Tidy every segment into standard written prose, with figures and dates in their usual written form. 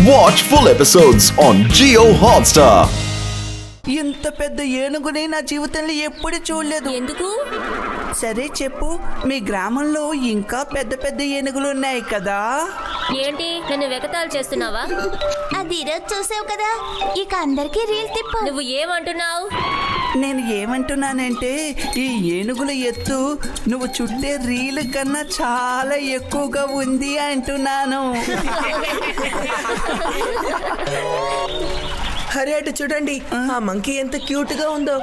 Watch full episodes on Jio Hotstar. ఇంత పెద్ద ఏనుగుని నా జీవితంలో ఎప్పుడు చూడలేదు. ఎందుకు? సరే చెప్పు, మీ గ్రామంలో ఇంకా పెద్ద పెద్ద ఏనుగులు ఉన్నాయి కదా? ఏంటి నన్ను వెకతాలు చేస్తున్నావా? అది ఈరోజు చూసావు కదా, ఇక అందరికీ రీల్ తిప్పు. నువ్వు ఏమంటున్నావు? నేను ఏమంటున్నానంటే ఈ ఏనుగుల ఎత్తు నువ్వు చుట్టే రీల్ కన్నా చాలా ఎక్కువగా ఉంది అంటున్నాను. అరే అటు చూడండి, ఆ మంకీ ఎంత క్యూట్ గా ఉందో.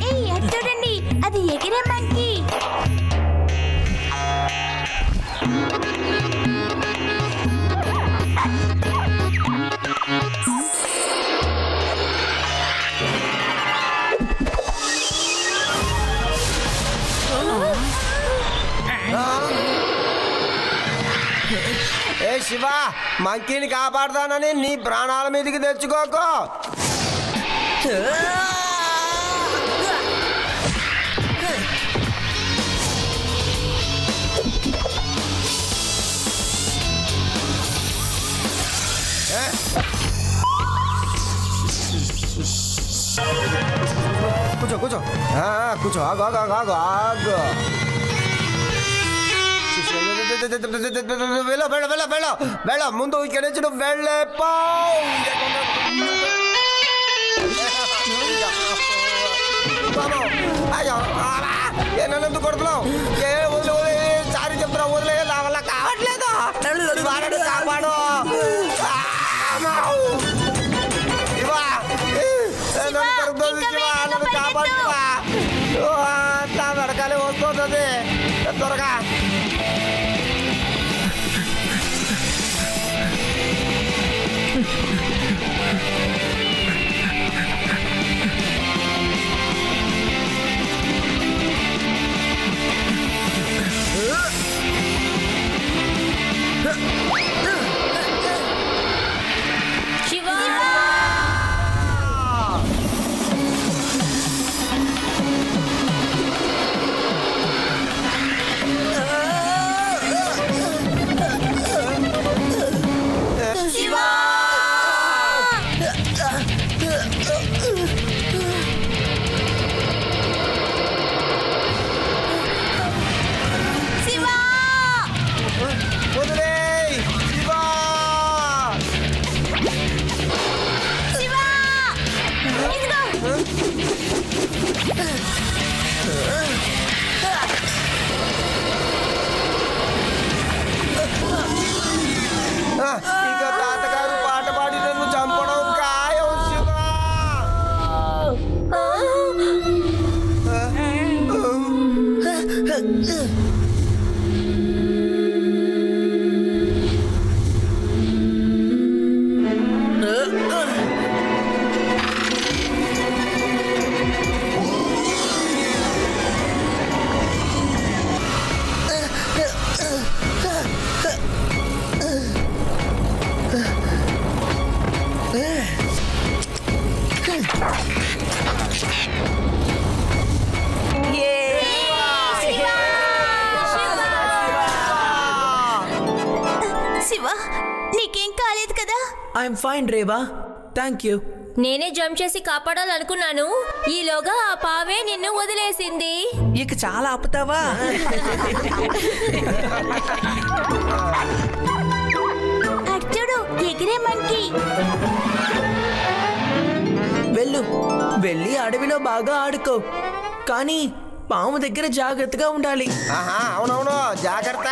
ఏయ్, అది చూడండి, అది ఎగిరే మంకీ. ఏ శివ, మంకీని కాపాడుతానని నీ ప్రాణాల మీదకి తెచ్చుకోకు. కూర్చో కూర్చో కూర్చో, ఆగు ఆగు ఆగు ఆగు ఆగు. వెళ్ళు వెళ్ళు వెళ్ళు వెళ్ళు వెళ్ళు, ముందు ఇక్కడ నుంచి నువ్వు వెళ్ళేపో. నన్ను కొడుతున్నావు, ఏ వదిలే వదిలే, సారీ చెప్తున్నావు, వదిలే, నా వల్ల కావట్లేదు, వాడని కాపాడు. నన్ను దొరుకుతుంది శివ, నన్ను కాపాడు శివ. నా వెనకాలే వస్తుంది త్వరగా. శివ, శివా! వదిలేయ్ శివ. శివా! ఇదిగో. ఇక తాతగారు పాట పాడి నన్ను చంపడం ఖాయం శివ. శివా, నీకేం కాలేదు కదా? I'm fine Reva, thank you. నేనే జంప్ చేసి కాపాడాలనుకున్నాను, ఈలోగా ఆ పావే నిన్ను వదిలేసింది. ఇక చాలా ఆపుతావా? అటు చూడు, ఎగిరే మంకీ. వెళ్ళు, వెళ్ళి అడవిలో బాగా ఆడుకో, కానీ పాము దగ్గర జాగ్రత్తగా ఉండాలి. అవునవును, జాగ్రత్త,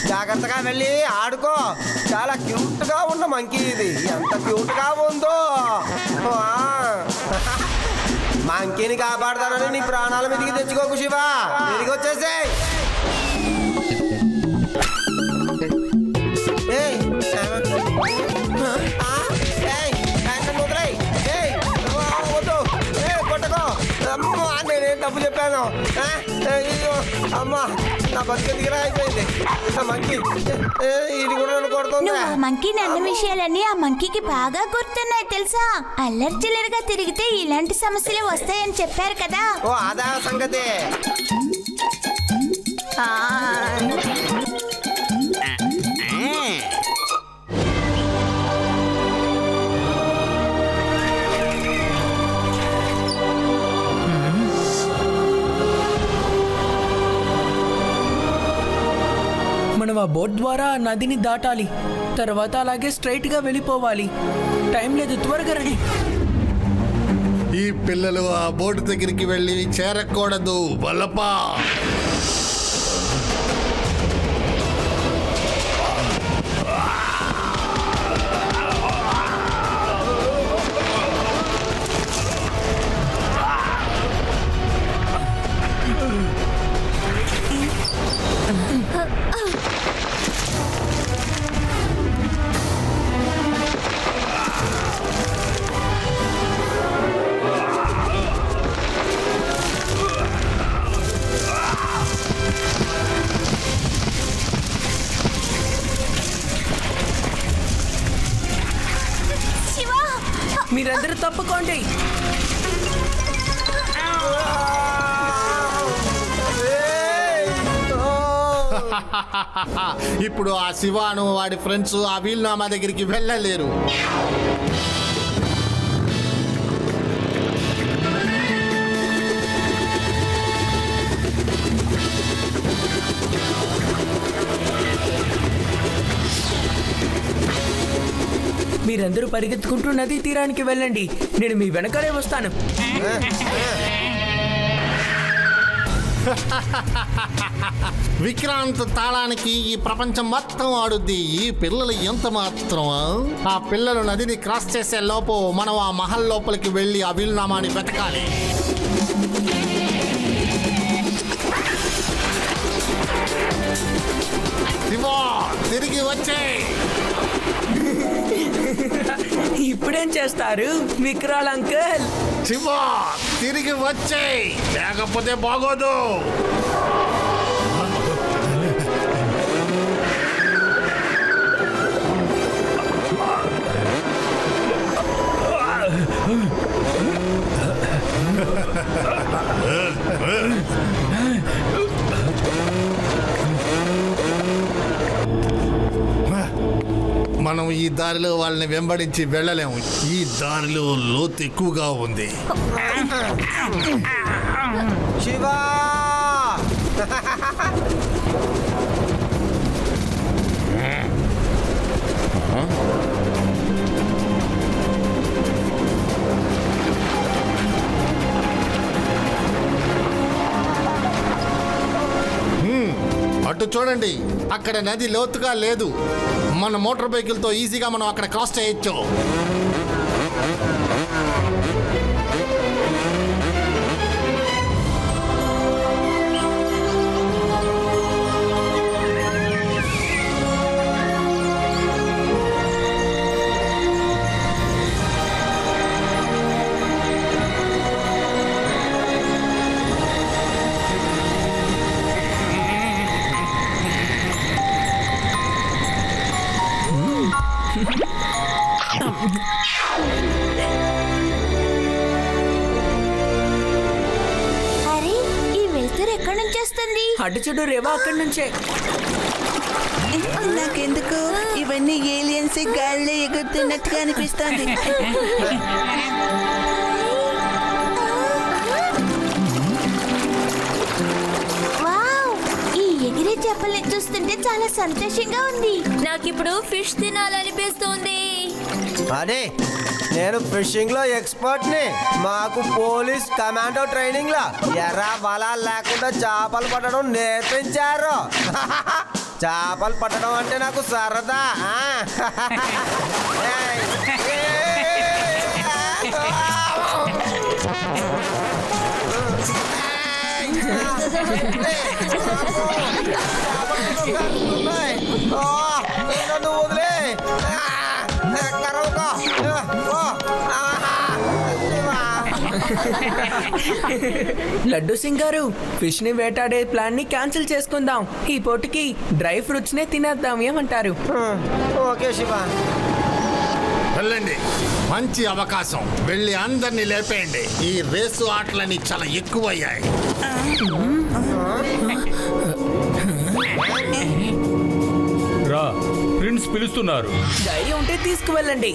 జాగ్రత్తగా వెళ్ళి ఆడుకో. చాలా క్యూట్ గా ఉన్న మంకీ ఇది, ఎంత క్యూట్ గా ఉందో. మంకీని కాపాడతానని నీ ప్రాణాల మీదకి తెచ్చుకోకు శివ, తిరిగి వచ్చేసేయ్. ఏయ్, ఏయ్, నన్ను వదిలేయ్. ఏయ్, వద్దు, కొట్టకో. అమ్మా నేనేం తప్పు చెప్పాను ఆ? అయ్యో అమ్మా నా బతికెందుకురా అయిపోయింది ఆ మంకీ ఇది కూడా నన్ను కొడుతుంది నువ్వు ఆ మంకీని అన్న విషయాలన్నీ ఆ మంకీకి బాగా గుర్తున్నాయి తెలుసా. అల్లరి చిల్లరగా తిరిగితే ఇలాంటి సమస్యలు వస్తాయని చెప్పారు కదా. ఓ అదా సంగతి. మనం ఆ బోట్ ద్వారా నదిని దాటాలి, తర్వాత అలాగే స్ట్రైట్ గా వెళ్ళిపోవాలి. టైం లేదు, త్వరగా రండి. ఈ పిల్లలు ఆ బోటు దగ్గరికి వెళ్ళి చేరకూడదు వల్లపా. శివా, మీరందరూ తప్పుకోండి. ఇప్పుడు ఆ శివాను వాడి ఫ్రెండ్స్ ఆ వీలునామా దగ్గరికి వెళ్ళలేరు. మీరందరూ పరిగెత్తుకుంటూ నదీ తీరానికి వెళ్ళండి, నేను మీ వెనకాలే వస్తాను. విక్రాంత్ తాళానికి ఈ ప్రపంచం మొత్తం ఆడుద్ది. ఈ పిల్లలు ఎంత మాత్రం ఆ పిల్లలు నదిని క్రాస్ చేసే లోపు మనం ఆ మహల్ లోపలికి వెళ్ళి ఆ వీలునామాని వెతకాలి. శివా తిరిగి వచ్చే. ఇప్పుడేం చేస్తారు విక్రాల్ అంకుల్? శివా తిరిగి వచ్చే, లేకపోతే బాగోదు. మనం ఈ దారిలో వాళ్ళని వెంబడించి వెళ్ళలేము. ఈ దారిలో లోతు ఎక్కువగా ఉంది. శివా అటు చూడండి, అక్కడ నది లోతుగా లేదు. మన మోటార్ బైకులతో ఈజీగా మనం అక్కడ క్రాస్ చేయొచ్చు. అరే, ఈ వెలుతురు ఎక్కడి నుంచి వస్తుంది? అటు చూడు రేవా, అక్కడి నుంచే. నాకెందుకు ఇవన్నీ ఏలియన్స్ గాలిలో ఎగురుతున్నట్టుగా అనిపిస్తుంది. వావ్, ఈ ఎగిరే చేపల్ని చూస్తుంటే చాలా సంతోషంగా ఉంది. నాకిప్పుడు ఫిష్ తినాలనిపిస్తుంది. అదే నేను ఫిషింగ్ లో ఎక్స్పర్ట్ ని. మాకు పోలీస్ కమాండో ట్రైనింగ్ లో ఎర్ర బలాలు లేకుండా చేపలు పట్టడం నేర్పించారు. చేపలు పట్టడం అంటే నాకు సరదా. నన్ను వదిలే కరవుకో. లడ్డు సింగ్ గారు, ఫిష్ ని వేటాడే ప్లాన్ ని క్యాన్సిల్ చేసుకుందాం. ఈ పూటకి డ్రై ఫ్రూట్స్ నే తినేద్దాం, ఏమంటారు? ఓకే శివ. వెళ్ళండి, మంచి అవకాశం. వెళ్ళి అందరినీ లేపేయండి. ఈ రేసు ఆటలని చాలా ఎక్కువయ్యాయి. రా, ప్రిన్స్ పిలుస్తున్నారు. ధైర్యం ఉంటే తీసుకువెళ్ళండి.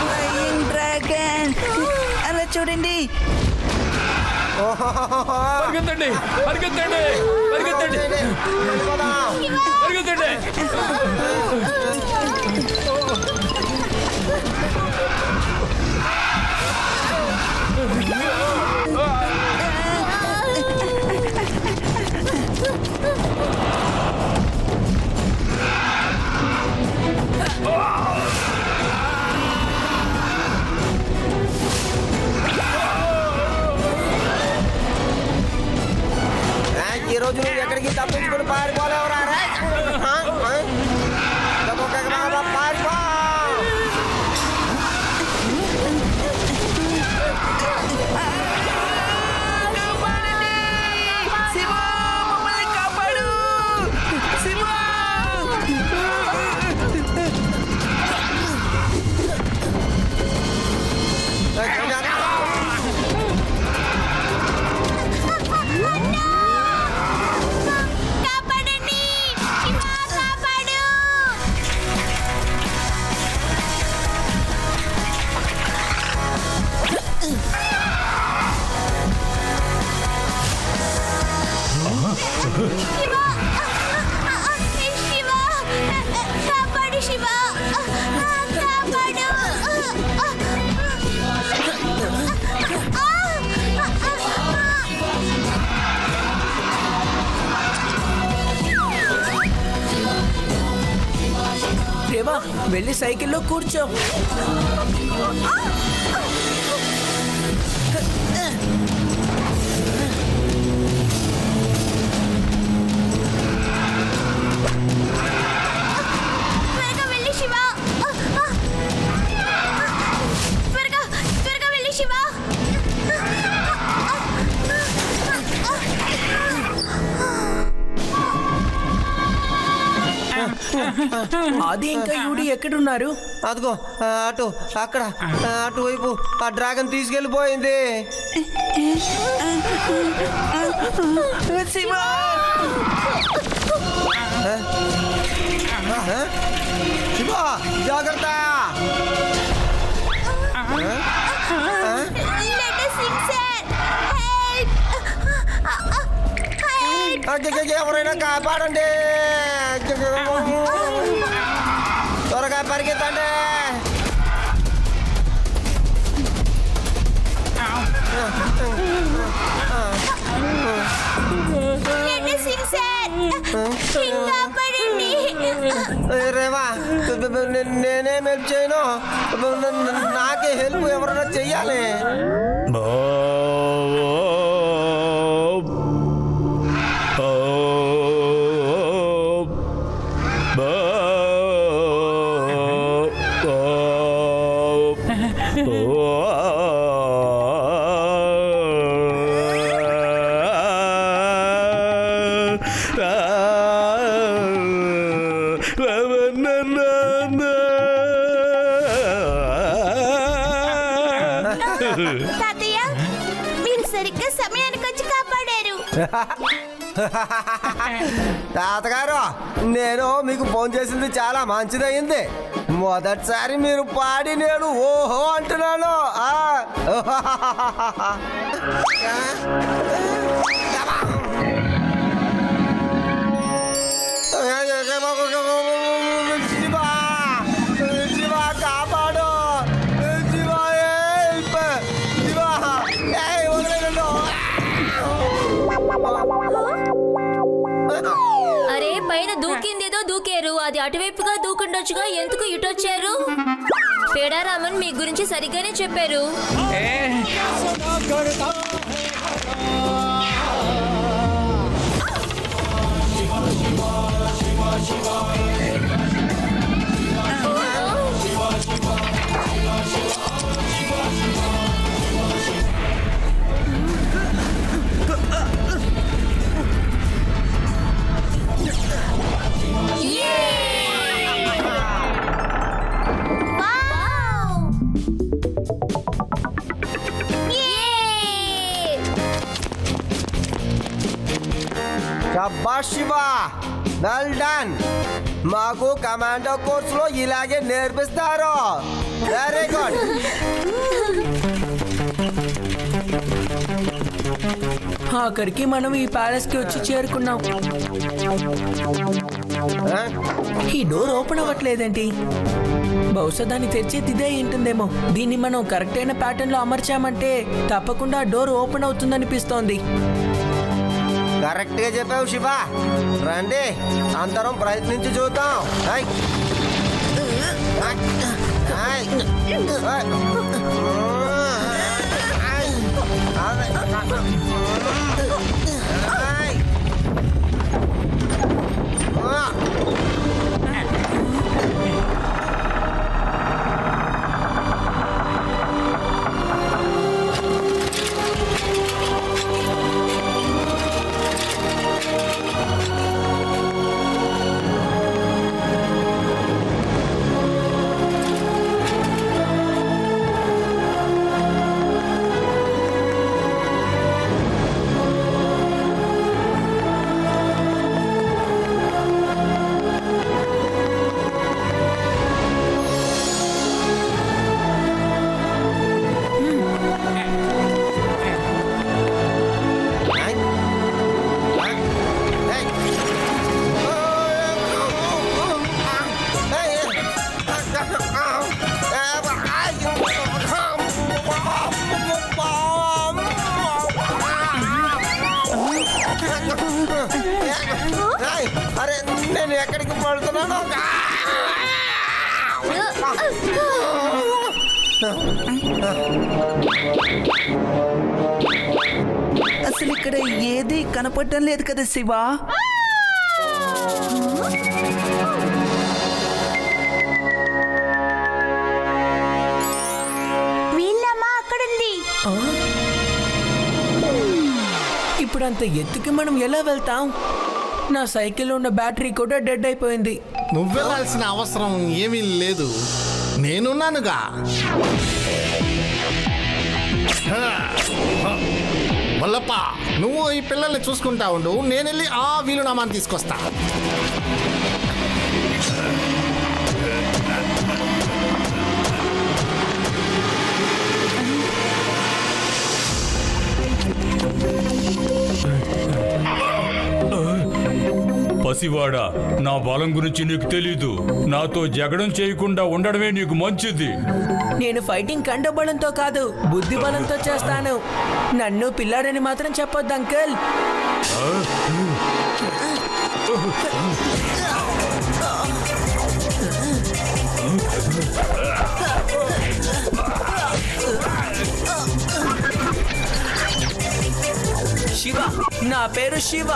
ఫ్లయింగ్ డ్రాగన్ అలా చూడండి. పరిగెత్తండి, పరిగెత్తండి, పరిగెత్తండి, పరిగెత్తండి. ఈ రోజు నువ్వు ఎక్కడికి తప్పించుకుని పారిపోలేవురా? పారిపో. శివ, మమ్మల్ని కాపాడు. శివ, కాపాడండి, శివ, కాపాడు. శివ, శివ, కాపాడు శివ, కాపాడు. దేవా, వెళ్ళి సైకిల్లో కూర్చో. త్వరగా వెళ్ళి శివ, త్వరగా త్వరగా వెళ్ళి శివ. ఆది ఇంకా యూడి ఎక్కడున్నారు? అదిగో అటు అక్కడ అటువైపు ఆ డ్రాగన్ తీసుకెళ్ళిపోయింది. శివ, శివ, జాగ్రత్త. Laddu Singh sir, help. ఎవరైనా కాపాడండి. త్వరగా పరిగెత్తండి. లడ్డు సింగ్ సార్, కాపాడండి. రేవా, నేనేం హెల్ప్ చేయను. నాకే హెల్ప్ ఎవరైనా చెయ్యాలి. తాతయ్య, మీరు సరిగ్గా సమయానికి వచ్చి కాపాడారు. తాతగారు, నేను మీకు ఫోన్ చేసింది చాలా మంచిదయ్యింది. మొదటిసారి మీరు పాడి నేను ఓహో అంటున్నాను. శివ, శివ, కాపాడు. శివ, హెల్ప్. దూకిందేదో దూకారు, అది అటువైపుగా దూకుండొచ్చుగా, ఎందుకు ఇటొచ్చారు? పేడారామన్ మీ గురించి సరిగ్గానే చెప్పారు. శభాష్ శివ, వెల్ డన్. మాకు కమాండో కోర్సులో ఇలాగే నేర్పిస్తారు. Very good. ఆఖరికి మనం ఈ ప్యాలెస్ కి వచ్చి చేరుకున్నాం. ఈ డోర్ ఓపెన్ అవ్వట్లేదేంటి? బహుశా దాన్ని తెరిచేది ఇదే ఉంటుందేమో. దీన్ని మనం కరెక్ట్ అయిన ప్యాటర్న్ లో అమర్చామంటే తప్పకుండా డోర్ ఓపెన్ అవుతుందనిపిస్తోంది. కరెక్ట్ గా చెప్పావు శివ. రండి అందరం ప్రయత్నించి చూద్దాం. హై. హై. హై. హై. అరే నేను ఎక్కడికి పడుతున్నాను? అసలు ఇక్కడ ఏది కనపడటం లేదు కదా శివ. వీళ్ళమ్మా అక్కడుంది. ఇప్పుడు అంత ఎత్తుకి మనం ఎలా వెళ్తాం? నా సైకిల్లో ఉన్న బ్యాటరీ కూడా డెడ్ అయిపోయింది. నువ్వెళ్ళాల్సిన అవసరం ఏమీ లేదు, నేనున్నానుగా. వల్లప్ప, నువ్వు ఈ పిల్లల్ని చూసుకుంటా ఉండు, నేను వెళ్ళి ఆ వీలునామాని తీసుకొస్తా. పసివాడా, నా బలం గురించి నీకు తెలీదు. నాతో జగడం చేయకుండా ఉండడమే నీకు మంచిది. నేను ఫైటింగ్ కండబలంతో కాదు, బుద్ధి బలంతో చేస్తాను. నన్ను పిల్లాడని మాత్రం చెప్పొద్దు అంకుల్. శివ, నా పేరు శివ.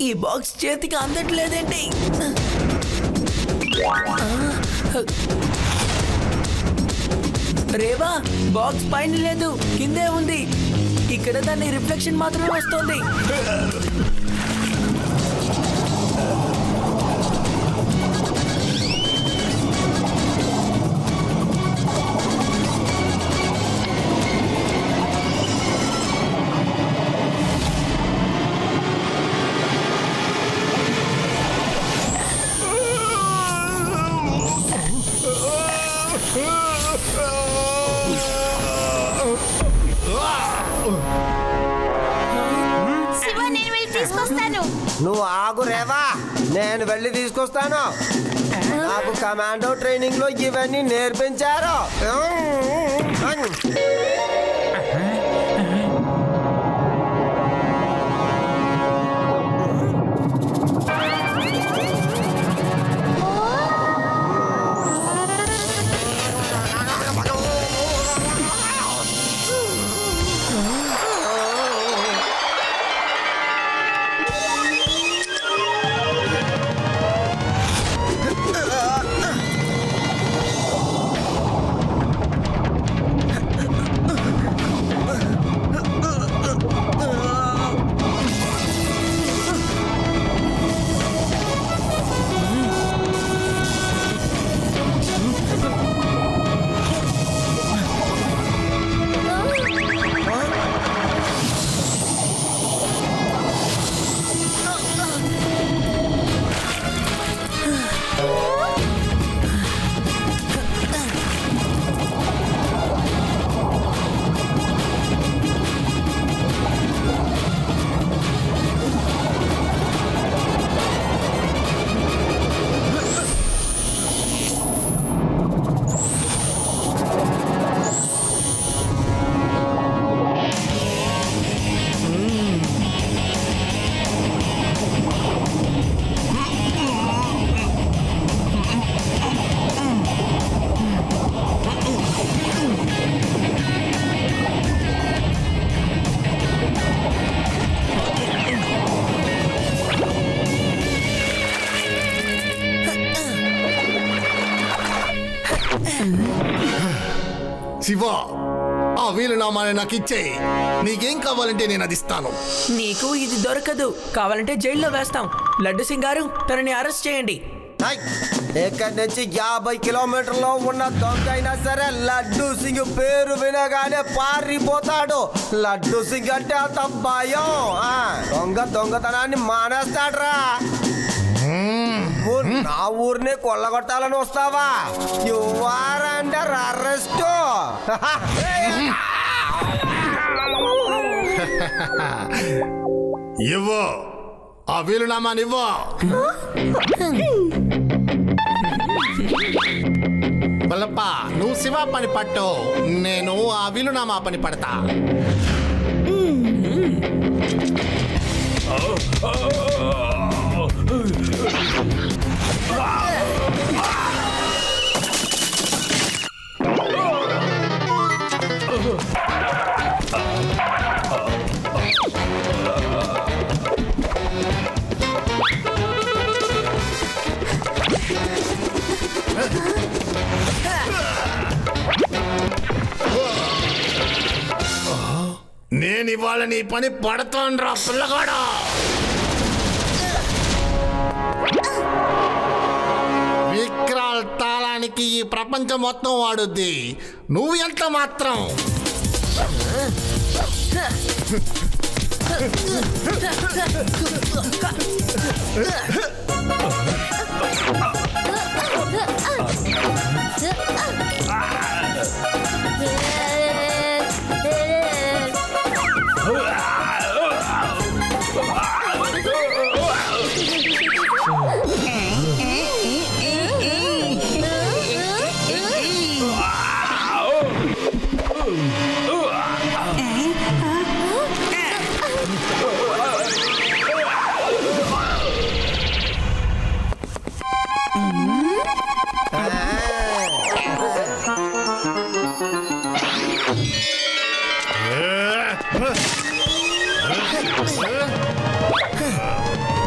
ఈ బాక్స్ చేతికి అందట్లేదేంటి? రేవా బాక్స్ పైన లేదు, కిందే ఉంది. ఇక్కడ దాని రిఫ్లెక్షన్ మాత్రమే వస్తుంది. శివ, నేను వెళ్ళి తీసుకొస్తాను. నువ్వు ఆగు రేవా, నేను వెళ్ళి తీసుకొస్తాను. నాకు కమాండో ట్రైనింగ్ లో ఇవన్నీ నేర్పించారు. శివ, ఆ వీలునామాని నాకు ఇచ్చే. నీకేం కావాలంటే నేను అది ఇస్తాను. నీకు ఇది దొరకదు. కావాలంటే జైల్లో వేస్తాం. లడ్డు సింగ్ గారు, తనని అరెస్ట్ చేయండి. ఇక్కడి నుంచి 50 కిలోమీటర్లో ఉన్న దొంగ అయినా సరే లడ్డు సింగ్ పేరు వినగానే పారిపోతాడు. లడ్డు సింగ్ అంటే అంత భయం. దొంగతనాన్ని మానేస్తాడ్రా. నా ఊరిని కొల్లగొట్టాలని వస్తావా? You are under arrest. ఇవ్వు ఆ వీలునామాని, ఇవ్వు. బలప్ప, నువ్వు శివ పని పట్టు, నేను ఆ వీలునామా పని పడతా. నేను ఇవాళ నీ పని పడతాను రా పిల్లగాడా. విక్రాల్ తాళానికి ఈ ప్రపంచం మొత్తం వాడుద్ది. నువ్వు ఎంత మాత్రం.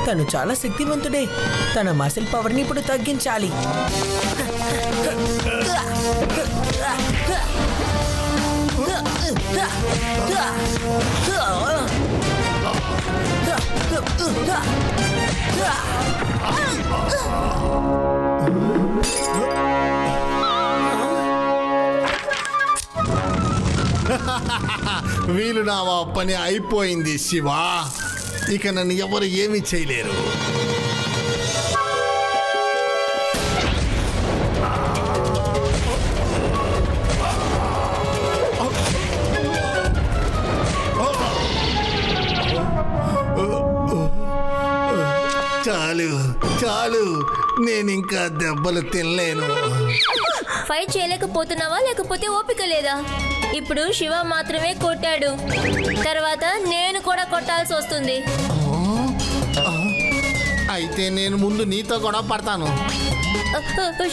తను చాలా శక్తివంతుడే. తన మసిల్ పవర్ని ఇప్పుడు తగ్గించాలి. వీలు నా పని అయిపోయింది శివ. ఇక నన్ను ఎవరు ఏమీ చేయలేరు. చాలు చాలు, నేను ఇంకా దెబ్బలు తినలేను. ఫైట్ చేయలేకపోతున్నావా లేకపోతే ఓపిక లేదా? ఇప్పుడు శివ మాత్రమే కొట్టాడు, తర్వాత నేను కూడా కొట్టాల్సి వస్తుంది. అయితే నేను ముందు నీతో గొడవ పడతాను.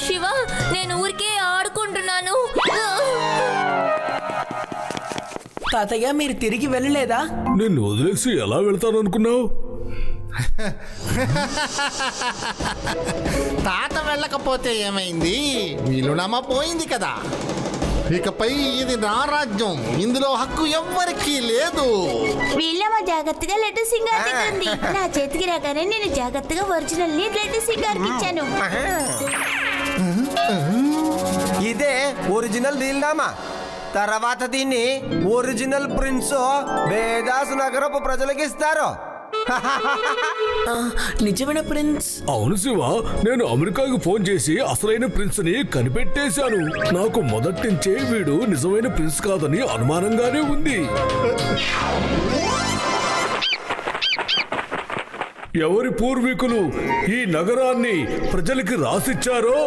శివ, నేను ఊరికే ఆడుకుంటున్నాను. తాతయ్య, మీరు తిరిగి వెళ్ళలేదా? నిన్ను వదిలేసి ఎలా వెళ్తాను అనుకున్నావు? తాత వెళ్ళకపోతే ఏమైంది? వీలునామా పోయింది కదా. ఇకపై ఇది నా రాజ్యం. ఇందులో హక్కు ఎవ్వరికీ లేదు. వీళ్ళమ్మ జాగ్రత్తగా లడ్డు సింగార్ ఉంది. నా చేతికి రాగానే నేను జాగ్రత్తగా ఒరిజినల్ ని లడ్డు సింగార్కి ఇచ్చాను. ఇదే ఒరిజినల్ వీల్నామా. తర్వాత దీన్ని ఒరిజినల్ ప్రిన్స్ వేదాస్ నగరపు ప్రజలకు ఇస్తారు. నిజమైన ప్రిన్స్? అవును శివ, నేను అమెరికాకు ఫోన్ చేసి అసలైన ప్రిన్స్ ని కనిపెట్టేశాను. నాకు మొదటి నుంచే వీడు నిజమైన ప్రిన్స్ కాదని అనుమానంగానే ఉంది. ఎవరి పూర్వీకులు ఈ నగరాన్ని ప్రజలకి రాసిచ్చారో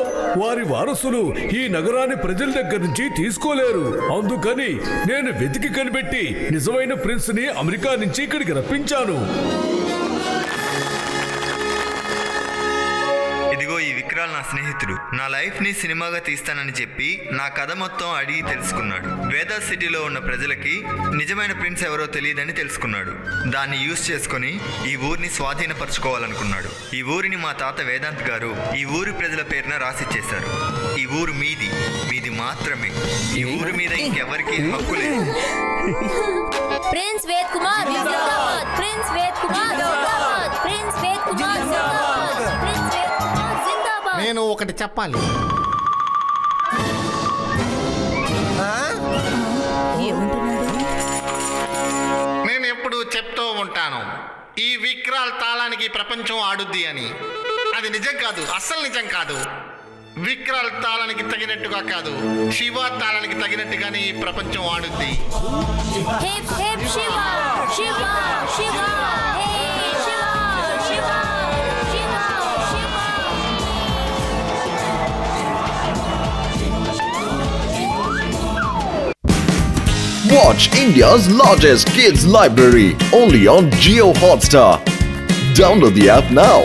వారి వారసులు ఈ నగరాన్ని ప్రజల దగ్గర నుంచి తీసుకోలేరు. అందుకని నేను వెతికి కనిపెట్టి నిజమైన ప్రిన్స్ ని అమెరికా నుంచి ఇక్కడికి రప్పించాను. ఇదిగో ఈ విక్రాల్ నా స్నేహితుడు. నా లైఫ్ ని సినిమాగా తీస్తానని చెప్పి నా కథ మొత్తం అడిగి తెలుసుకున్నాడు. వేదా సిటీలో ఉన్న ప్రజలకి నిజమైన ప్రిన్స్ ఎవరో తెలియదని తెలుసుకున్నాడు. దాన్ని యూజ్ చేసుకుని ఈ ఊరిని స్వాధీనపరచుకోవాలనుకున్నాడు. ఈ ఊరిని మా తాత వేదాంత్ గారు ఈ ఊరి ప్రజల పేరున రాసిచ్చేశారు. ఈ ఊరు మీది, మీది మాత్రమే. ఈ ఊరి మీద ఇంకెవరికి హక్కు లేదు. ప్రిన్స్ వేద్ కుమార్ జిందాబాద్! ప్రిన్స్ వేద్ కుమార్ జిందాబాద్! ప్రిన్స్ వేద్ కుమార్ జిందాబాద్! ప్రిన్స్ వేద్ కుమార్ జిందాబాద్! నేను ఒకటి చెప్పాలి. నేను ఎప్పుడు చెప్తూ ఉంటాను, ఈ విక్రాల్ తాళానికి ప్రపంచం ఆడుద్ది అని. అది నిజం కాదు, అస్సలు నిజం కాదు. విక్రాల్ తాళానికి తగినట్టుగా కాదు, శివ తాళానికి తగినట్టుగానే ఈ ప్రపంచం ఆడుద్ది. Hip hip Shiva Shiva Shiva! Hey Shiva Shiva Shiva Shiva! Watch India's largest kids library only on Jio Hotstar. Download the app now.